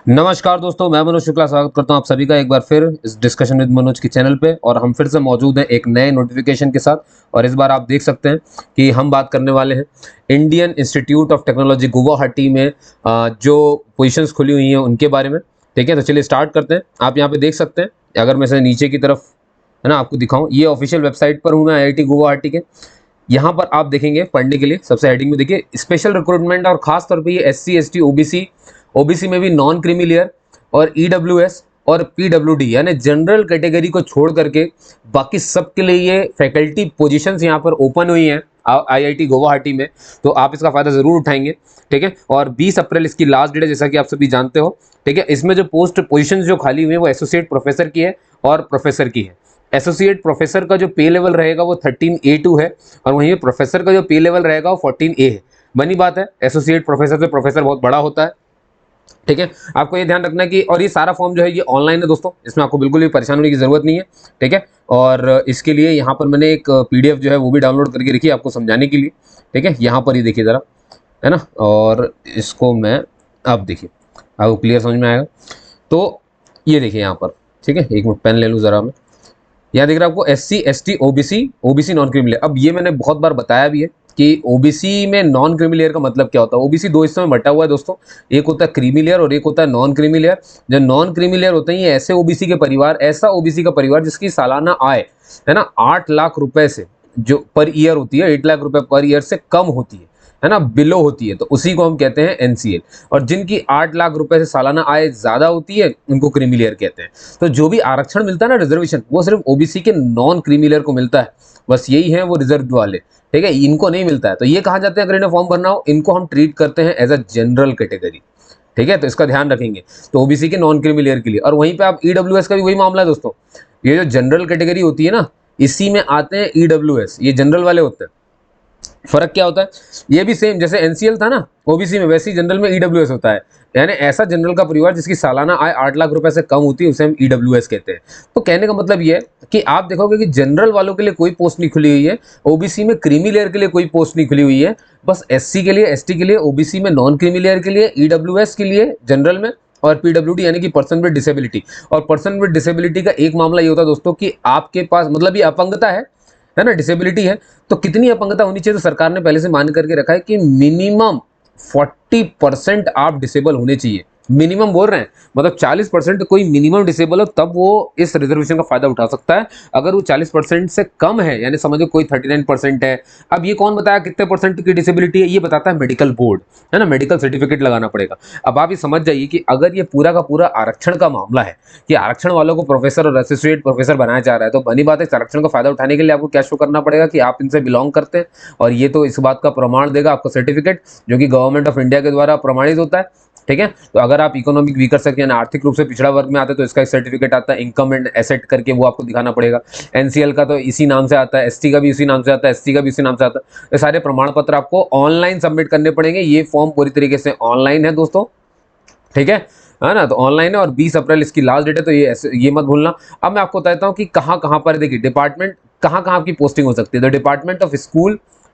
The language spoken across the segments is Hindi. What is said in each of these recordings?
नमस्कार दोस्तों, मैं मनोज शुक्ला स्वागत करता हूं आप सभी का एक बार फिर इस डिस्कशन विद मनोज की चैनल पे। और हम फिर से मौजूद हैं एक नए नोटिफिकेशन के साथ। और इस बार आप देख सकते हैं कि हम बात करने वाले हैं Indian institute of technology Guwahati में जो पोजीशंस खुली हुई हैं उनके बारे में। ठीक है, तो चलिए स्टार्ट करते हैं। आप यहाँ पे देख सकते हैं, अगर मैं से नीचे की तरफ है ना आपको दिखाऊं, ये ऑफिशियल वेबसाइट पर हूँ मैं IIT गुवाहाटी के। यहाँ पर आप देखेंगे पढ़ने के लिए सबसे हेडिंग में देखिए स्पेशल रिक्रूटमेंट, और खास तौर पे ये SC ST OBC में भी नॉन क्रीमी लेयर और EWS और PWD यानी जनरल कैटेगरी को छोड़ करके बाकी सबके लिए ये फैकल्टी पोजीशंस यहाँ पर ओपन हुई हैं IIT गुवाहाटी में। तो आप इसका फायदा जरूर उठाएंगे। ठीक है, और 20 अप्रैल इसकी लास्ट डेट है, जैसा कि आप सभी जानते हो। ठीक है, इसमें जो पोस्ट पोजीशन जो खाली हुई है वो एसोसिएट प्रोफेसर की है और प्रोफेसर की है। एसोसिएट प्रोफेसर का जो पे लेवल रहेगा वो 13A2 है, और वहीं प्रोफेसर का जो पे लेवल रहेगा वो 14A है। बनी बात है, एसोसिएट प्रोफेसर से प्रोफेसर बहुत बड़ा होता है। ठीक है, आपको ये ध्यान रखना है कि, और ये सारा फॉर्म जो है ये ऑनलाइन है दोस्तों, इसमें आपको बिल्कुल भी परेशान होने की जरूरत नहीं है। ठीक है, और इसके लिए यहाँ पर मैंने एक PDF जो है वो भी डाउनलोड करके रखी है आपको समझाने के लिए। ठीक है, यहाँ पर ये देखिए ज़रा, है ना, और इसको मैं अब देखिए आपको क्लियर समझ में आएगा। तो ये देखिए यहाँ पर, ठीक है, एक मिनट पेन ले लूँ ज़रा मैं। यहाँ दिख रहा है आपको SC ST OBC non creamy layer. अब ये मैंने बहुत बार बताया भी है कि OBC में नॉन क्रीमी लेयर का मतलब क्या होता है। OBC दो हिस्सों में बटा हुआ है दोस्तों, एक होता है क्रीमी लेयर और एक होता है नॉन क्रीमी लेयर। जो नॉन क्रीमी लेयर होते हैं ये ऐसे OBC के परिवार, ऐसा OBC का परिवार जिसकी सालाना आय है ना 8 लाख रुपए से जो पर ईयर होती है, 8 लाख रुपए पर ईयर से कम होती है ना, बिलो होती है, तो उसी को हम कहते हैं NCL। और जिनकी 8 लाख रुपए से सालाना आय ज्यादा होती है उनको क्रीमी लेयर कहते हैं। तो जो भी आरक्षण मिलता है ना, रिजर्वेशन, वो सिर्फ OBC के नॉन क्रीमी लेयर को मिलता है। बस यही है वो रिजर्व वाले। ठीक है, इनको नहीं मिलता है। तो ये कहा जाते हैं, अगर इन्हें फॉर्म भरना हो इनको हम ट्रीट करते हैं एज अ जनरल कैटेगरी। ठीक है, तो इसका ध्यान रखेंगे। तो OBC के नॉन क्रीमी लेयर के लिए, और वहीं पे आप EWS का भी वही मामला है दोस्तों। ये जो जनरल कैटेगरी होती है ना, इसी में आते हैं EWS, ये जनरल वाले होते हैं। फर्क क्या होता है, ये भी सेम जैसे NCL था ना OBC में, वैसे ही जनरल में EWS होता है। यानी ऐसा जनरल का परिवार जिसकी सालाना आय 8 लाख रुपए से कम होती है उसे हम EWS कहते हैं। तो कहने का मतलब ये है कि आप देखोगे कि जनरल वालों के लिए कोई पोस्ट नहीं खुली हुई है, OBC में क्रीमी लेयर के लिए कोई पोस्ट नहीं खुली हुई है। बस SC के लिए, ST के लिए, OBC में नॉन क्रीमी लेयर के लिए, EWS के लिए जनरल में, और PWD यानी कि पर्सन विद डिसेबिलिटी। और पर्सन विद डिसेबिलिटी का एक मामला ये होता है दोस्तों कि आपके पास मतलब ये अपंगता है ना, डिसेबिलिटी है। तो कितनी अपंगता होनी चाहिए, तो सरकार ने पहले से मान करके रखा है कि मिनिमम 40% आप डिसेबल होने चाहिए। मिनिमम बोल रहे हैं, मतलब 40% कोई मिनिमम डिसेबल हो तब वो इस रिजर्वेशन का फायदा उठा सकता है। अगर वो 40% से कम है, यानी समझो कोई 39% है। अब ये कौन बताया कितने परसेंट की डिसेबिलिटी है, ये बताता है मेडिकल बोर्ड, है ना, मेडिकल सर्टिफिकेट लगाना पड़ेगा। अब आप ये समझ जाइए कि अगर ये पूरा का पूरा आरक्षण का मामला है कि आरक्षण वालों को प्रोफेसर और एसोसिएट प्रोफेसर बनाया जा रहा है, तो बनी बात है इस आरक्षण का फायदा उठाने के लिए आपको क्या शो करना पड़ेगा कि आप इनसे बिलोंग करते हैं। और ये तो इस बात का प्रमाण देगा आपको सर्टिफिकेट, जो कि गवर्नमेंट ऑफ इंडिया के द्वारा प्रमाणित होता है। ठीक है, तो अगर आप इकोनॉमिक वीकर सेक्शन यानी आर्थिक रूप से पिछड़ा वर्ग में आते हैं तो इसका एक सर्टिफिकेट आता है, इनकम एंड एसेट करके, वो आपको दिखाना पड़ेगा। NCL का तो इसी नाम से आता है, ST का भी इसी नाम से आता है, SC का भी इसी नाम से आता है। ये सारे प्रमाण पत्र आपको ऑनलाइन सबमिट करने पड़ेंगे। ये फॉर्म पूरी तरीके से ऑनलाइन है दोस्तों। ठीक है ना, तो ऑनलाइन है और 20 अप्रैल इसकी लास्ट डेट है, तो ये मत भूलना। अब मैं आपको बताता हूँ कि कहाँ कहाँ पर देखिए डिपार्टमेंट कहाँ कहाँ आपकी पोस्टिंग हो सकती है। तो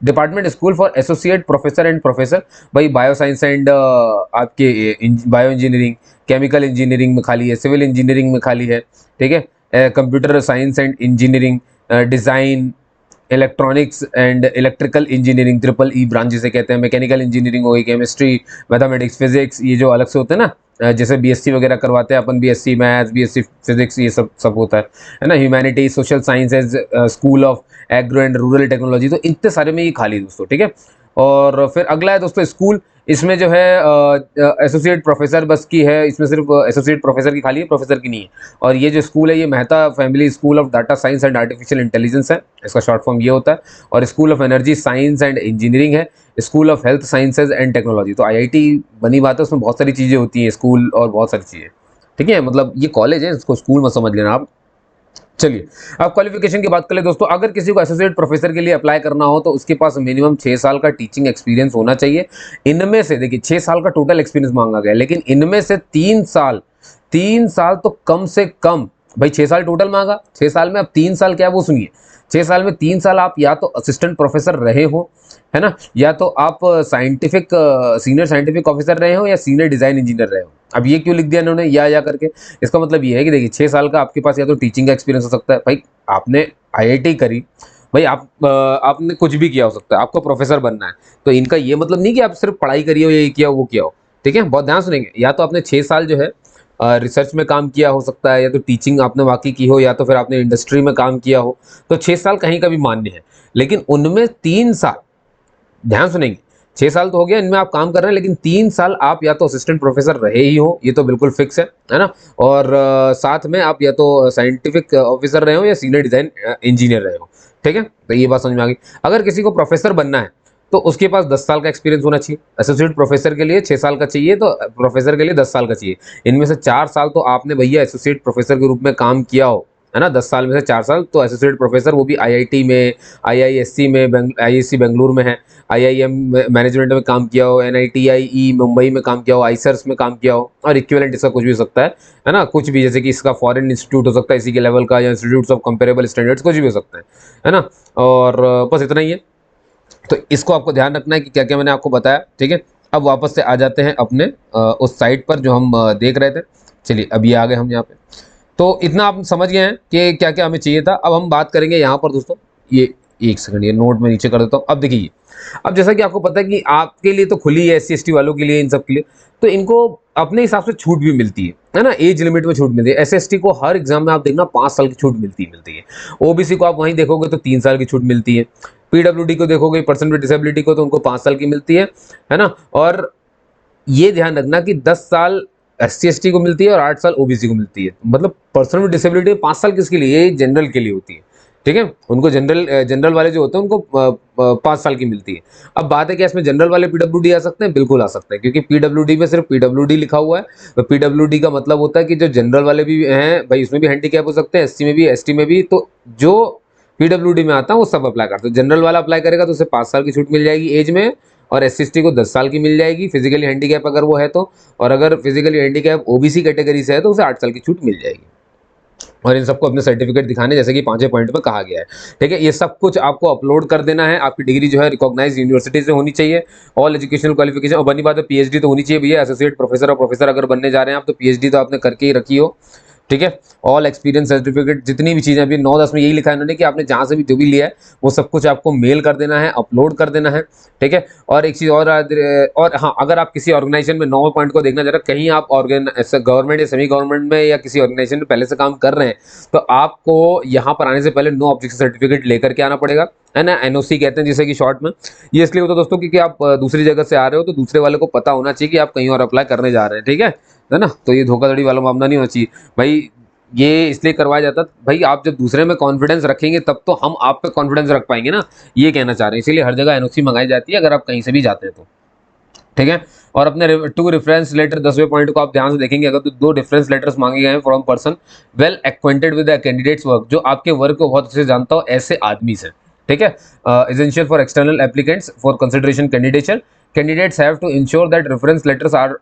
department school for associate professor and professor, भाई बायो साइंस एंड आपके बायो इंजीनियरिंग, केमिकल इंजीनियरिंग में खाली है, सिविल इंजीनियरिंग में खाली है। ठीक है, computer science and engineering, design, electronics and electrical engineering, EEE branch जिसे कहते हैं, मैकेनिकल इंजीनियरिंग हो गई, केमिस्ट्री, मैथमेटिक्स, फिजिक्स, ये जो अलग से होते हैं ना, जैसे BSc वगैरह करवाते हैं अपन, BSc मैथ्स, BSc फिजिक्स, ये सब होता है ना। Humanity, social sciences, school of agro and rural technology, तो इतने सारे में ये खाली दोस्तों। ठीक है, और फिर अगला है दोस्तों स्कूल। इसमें जो है एसोसिएट प्रोफेसर बस की है, इसमें सिर्फ एसोसिएट प्रोफेसर की खाली है, प्रोफेसर की नहीं है। और ये जो स्कूल है ये Mehta family school of data science and artificial intelligence है, इसका शॉर्ट फॉर्म ये होता है। और school of energy science and engineering है, school of health sciences and technology. तो IIT बनी बात है, उसमें बहुत सारी चीज़ें होती हैं, स्कूल और बहुत सारी चीज़ें। ठीक है, मतलब ये कॉलेज है, इसको स्कूल मत समझ लेना आप। चलिए, अब क्वालिफिकेशन की बात कर ले दोस्तों। अगर किसी को एसोसिएट प्रोफेसर के लिए अप्लाई करना हो तो उसके पास मिनिमम 6 साल का टीचिंग एक्सपीरियंस होना चाहिए। इनमें से देखिए 6 साल का टोटल एक्सपीरियंस मांगा गया, लेकिन इनमें से 3 साल तो कम से कम, भाई 6 साल टोटल मांगा, 6 साल में अब 3 साल क्या है वो सुनिए। 6 साल में 3 साल आप या तो असिस्टेंट प्रोफेसर रहे हो, है ना, या तो आप सीनियर साइंटिफिक ऑफिसर रहे हो, या सीनियर डिजाइन इंजीनियर रहे हो। अब ये क्यों लिख दिया इन्होंने या करके? इसका मतलब ये है कि देखिए 6 साल का आपके पास या तो टीचिंग का एक्सपीरियंस हो सकता है, भाई आपने आईआईटी करी, भाई आपने कुछ भी किया हो सकता है, आपको प्रोफेसर बनना है, तो इनका ये मतलब नहीं कि आप सिर्फ पढ़ाई करिए हो, ये किया हो वो किया हो, ठीक है, बहुत ध्यान सुनेंगे। या तो आपने 6 साल जो है रिसर्च में काम किया हो सकता है, या तो टीचिंग आपने वाकई की हो, या तो फिर आपने इंडस्ट्री में काम किया हो, तो 6 साल कहीं का भी मान्य है। लेकिन उनमें 3 साल, ध्यान सुनेंगे, 6 साल तो हो गया इनमें आप काम कर रहे हैं, लेकिन 3 साल आप या तो असिस्टेंट प्रोफेसर रहे ही हो, ये तो बिल्कुल फिक्स है ना, और साथ में आप या तो साइंटिफिक ऑफिसर रहे हो या सीनियर डिजाइन इंजीनियर रहे हो, ठीक है, तो ये बात समझ में आ गई। अगर किसी को प्रोफेसर बनना है तो उसके पास 10 साल का एक्सपीरियंस होना चाहिए। एसोसिएट प्रोफेसर के लिए 6 साल का चाहिए, तो प्रोफेसर के लिए 10 साल का चाहिए। इनमें से 4 साल तो आपने भैया एसोसिएट प्रोफेसर के रूप में काम किया हो, है ना, 10 साल में से 4 साल तो एसोसिएट प्रोफेसर, वो भी आईआईटी में, आईआईएससी में, आईआईएससी बेंगलुरु में है, आईआईएम मैनेजमेंट में काम किया हो, एनआईटीआई मुंबई में काम किया हो, आईसर्स में काम किया हो, और इक्विवेलेंट इसका कुछ भी हो सकता है ना, कुछ भी, जैसे कि इसका फॉरेन इंस्टीट्यूट हो सकता है इसी के लेवल का, या इंस्टीट्यूट ऑफ कंपेरेबल स्टैंडर्ड्स, कुछ भी हो सकता है ना। और बस इतना ही है, तो इसको आपको ध्यान रखना है कि क्या क्या मैंने आपको बताया, ठीक है। अब वापस से आ जाते हैं अपने उस साइट पर जो हम देख रहे थे। चलिए अब ये आ गए हम यहाँ पे, तो इतना आप समझ गए हैं कि क्या क्या हमें चाहिए था। अब हम बात करेंगे यहाँ पर दोस्तों, ये एक सेकंड, ये नोट में नीचे कर देता हूँ। अब देखिए, अब जैसा कि आपको पता है कि आपके लिए तो खुली है, SC ST वालों के लिए, इन सब के लिए, तो इनको अपने हिसाब से छूट भी मिलती है ना, एज लिमिट में छूट मिलती है। SC ST को हर एग्जाम में आप देखना 5 साल की छूट मिलती है। OBC को आप वहीं देखोगे तो 3 साल की छूट मिलती है। PWD को देखोगे, पर्सन विद डिसेबिलिटी को, तो उनको 5 साल की मिलती है ना। और ये ध्यान रखना कि 10 साल SC ST को मिलती है और 8 साल OBC को मिलती है। मतलब पर्सन विद डिसेबिलिटी 5 साल किसके लिए? ये जनरल के लिए होती है, ठीक है। उनको जनरल वाले जो होते हैं उनको 5 साल की मिलती है। अब बात है कि इसमें जनरल वाले PWD आ सकते हैं, बिल्कुल आ सकते हैं, क्योंकि PWD में सिर्फ PWD लिखा हुआ है। तो PWD का मतलब होता है कि जो जनरल वाले भी हैं भाई, उसमें भी हैंडीकैप हो सकते हैं, SC में भी, ST में भी, तो जो PWD में आता है वो सब अप्लाई करते हैं। जनरल वाला अप्लाई करेगा तो उसे 5 साल की छूट मिल जाएगी एज में, और SC ST को 10 साल की मिल जाएगी फिजिकली हैंडीकैप अगर वो है तो, और अगर फिजिकली हैंडीकैप OBC कैटेगरी से है तो उसे 8 साल की छूट मिल जाएगी। और इन सबको अपने सर्टिफिकेट दिखाने, जैसे कि 5 पॉइंट में कहा गया है, ठीक है। ये सब कुछ आपको अपलोड कर देना है। आपकी डिग्री जो है रिकॉग्नाइज यूनिवर्सिटी से होनी चाहिए, ऑल एजुकेशनल क्वालिफिकेशन, और बनी बात है PhD तो होनी चाहिए भैया। एसोसिएट प्रोफेसर और प्रोफेसर अगर बनने जा रहे हैं आप, तो PhD तो आपने करके ही रखी हो, ठीक है। ऑल एक्सपीरियंस सर्टिफिकेट, जितनी भी चीज़ें अभी 9-10 में यही लिखा है इन्होंने कि आपने जहाँ से भी जो भी लिया है वो सब कुछ आपको मेल कर देना है, अपलोड कर देना है, ठीक है। और एक चीज़ और हाँ, अगर आप किसी ऑर्गेनाइजेशन में 9वें पॉइंट को देखना जरा, कहीं आप गवर्नमेंट या सेमी गवर्नमेंट में या किसी ऑर्गेनाइजेशन में पहले से काम कर रहे हैं, तो आपको यहाँ पर आने से पहले नो ऑब्जेक्शन सर्टिफिकेट लेकर के आना पड़ेगा, है ना। NOC कहते हैं जिसे कि शॉर्ट में। ये इसलिए होता है दोस्तों क्योंकि आप दूसरी जगह से आ रहे हो, तो दूसरे वाले को पता होना चाहिए कि आप कहीं और अप्लाई करने जा रहे हैं, ठीक है ना। तो ये धोखाधड़ी वाला मामला नहीं होना चाहिए भाई। ये इसलिए करवाया जाता है भाई, आप जब दूसरे में कॉन्फिडेंस रखेंगे तब तो हम आप पे कॉन्फिडेंस रख पाएंगे ना, ये कहना चाह रहे हैं। इसीलिए हर जगह NOC मंगाई जाती है अगर आप कहीं से भी जाते हैं तो, ठीक है। और अपने 2 रेफरेंस लेटर, 10वें पॉइंट को आप ध्यान से देखेंगे, अगर तो 2 रेफरेंस लेटर्स मांगे गए हैं from person well acquainted with the candidates work, जो आपके वर्क को बहुत अच्छे से जानता हो ऐसे आदमी से, ठीक है। Essential for external applicants for consideration candidature, candidates have to ensure that reference letters are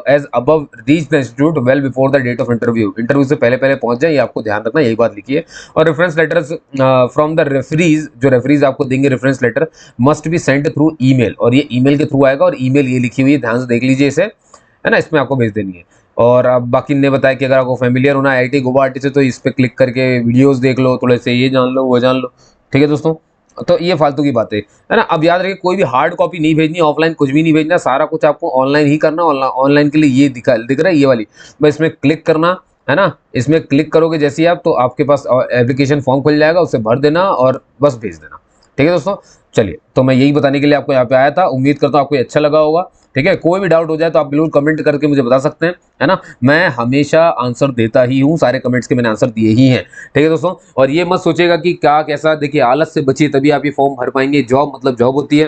as above reach the institute well before the date of interview, interview से पहले पहले पहुंच जाए, ये आपको ध्यान रखना, यही बात लिखी है। और reference letters from the referees, जो रेफरीज आपको देंगे reference letter, must be send through email, और ये ईमेल के थ्रू आएगा, और ईमेल ये लिखी हुई है, ध्यान से देख लीजिए इसे, है ना, इसमें आपको भेज देनी है। और अब बाकी ने बताया कि अगर आपको फेमिलियर होना है IIT गुवाहाटी से, तो इस पर क्लिक करके वीडियोस देख लो, थोड़े से ये जान लो वो जान लो, ठीक है दोस्तों। तो ये फालतू की बातें, है ना। अब याद रखिए, कोई भी हार्ड कॉपी नहीं भेजनी, ऑफलाइन कुछ भी नहीं भेजना, सारा कुछ आपको ऑनलाइन ही करना। ऑनलाइन के लिए ये दिख रहा है, ये वाली, बस इसमें क्लिक करना, है ना। इसमें क्लिक करोगे जैसे ही आप, तो आपके पास एप्लीकेशन फॉर्म खुल जाएगा, उसे भर देना और बस भेज देना, ठीक है दोस्तों। चलिए, तो मैं यही बताने के लिए आपको यहाँ पे आया था। उम्मीद करता हूँ आपको अच्छा लगा होगा, ठीक है। कोई भी डाउट हो जाए तो आप बिल्कुल कमेंट करके मुझे बता सकते हैं, है ना। मैं हमेशा आंसर देता ही हूँ, सारे कमेंट्स के मैंने आंसर दिए ही हैं, ठीक है दोस्तों। और ये मत सोचेगा कि क्या कैसा, देखिए आलस से बचिए तभी आप ये फॉर्म भर पाएंगे। जॉब मतलब जॉब होती है,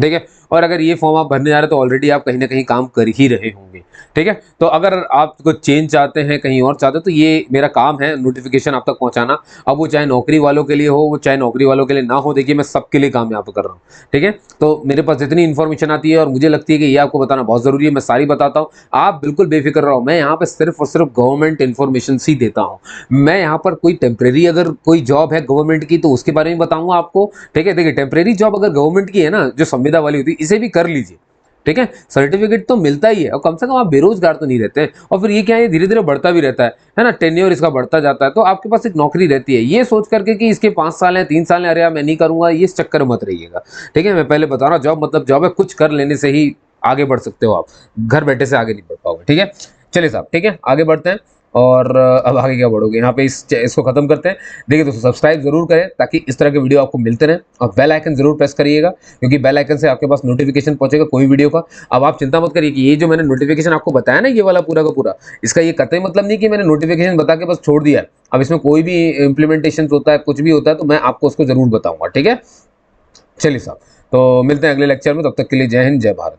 ठीक है। और अगर ये फॉर्म आप भरने जा रहे हैं तो ऑलरेडी आप कहीं ना कहीं काम कर ही रहे होंगे, ठीक है। तो अगर आप कुछ चेंज चाहते हैं, कहीं और चाहते हैं, तो ये मेरा काम है नोटिफिकेशन आप तक पहुंचाना। अब वो चाहे नौकरी वालों के लिए हो, वो चाहे नौकरी वालों के लिए ना हो, देखिए मैं सबके लिए काम यहाँ पर कर रहा हूँ, ठीक है। तो मेरे पास जितनी इन्फॉर्मेशन आती है और मुझे लगती है कि ये आपको बताना बहुत जरूरी है, मैं सारी बताता हूँ। आप बिल्कुल बेफिक्र रहो, मैं यहाँ पर सिर्फ और सिर्फ गवर्नमेंट इन्फॉर्मेशन ही देता हूँ। मैं यहाँ पर कोई टेम्परेरी अगर कोई जॉब है गवर्नमेंट की, तो उसके बारे में बताऊंगा आपको, ठीक है। देखिए टेम्परेरी जॉब अगर गवर्नमेंट की है ना, जो संविदा वाली होती है, इसे भी कर लीजिए, ठीक है, सर्टिफिकेट तो मिलता ही है और कम से कम आप बेरोजगार तो नहीं रहते हैं। और फिर ये क्या है, धीरे धीरे बढ़ता भी रहता है ना, टेन्योर इसका बढ़ता जाता है, तो आपके पास एक नौकरी रहती है। ये सोच करके कि इसके 5 साल हैं, 3 साल हैं, अरे यार मैं नहीं करूंगा, ये इस चक्कर में मत रहिएगा। ठीक है, मैं पहले बता रहा हूँ, जॉब मतलब जॉब है, कुछ कर लेने से ही आगे बढ़ सकते हो आप, घर बैठे से आगे नहीं बढ़ पाओगे। ठीक है, चलिए साहब, ठीक है, आगे बढ़ते हैं। और अब आगे क्या बढ़ोगे, यहाँ पे इसको खत्म करते हैं। देखिए दोस्तों, सब्सक्राइब जरूर करें ताकि इस तरह के वीडियो आपको मिलते रहें, और बेल आइकन जरूर प्रेस करिएगा, क्योंकि बेल आइकन से आपके पास नोटिफिकेशन पहुंचेगा कोई वीडियो का। अब आप चिंता मत करिए कि ये जो मैंने नोटिफिकेशन आपको बताया ना, ये वाला पूरा का पूरा, इसका ये कतई मतलब नहीं कि मैंने नोटिफिकेशन बता के बस छोड़ दिया है। अब इसमें कोई भी इंप्लीमेंटेशन होता है, कुछ भी होता है, तो मैं आपको उसको जरूर बताऊंगा। ठीक है, चलिए साहब, तो मिलते हैं अगले लेक्चर में, तब तक के लिए जय हिंद, जय भारत।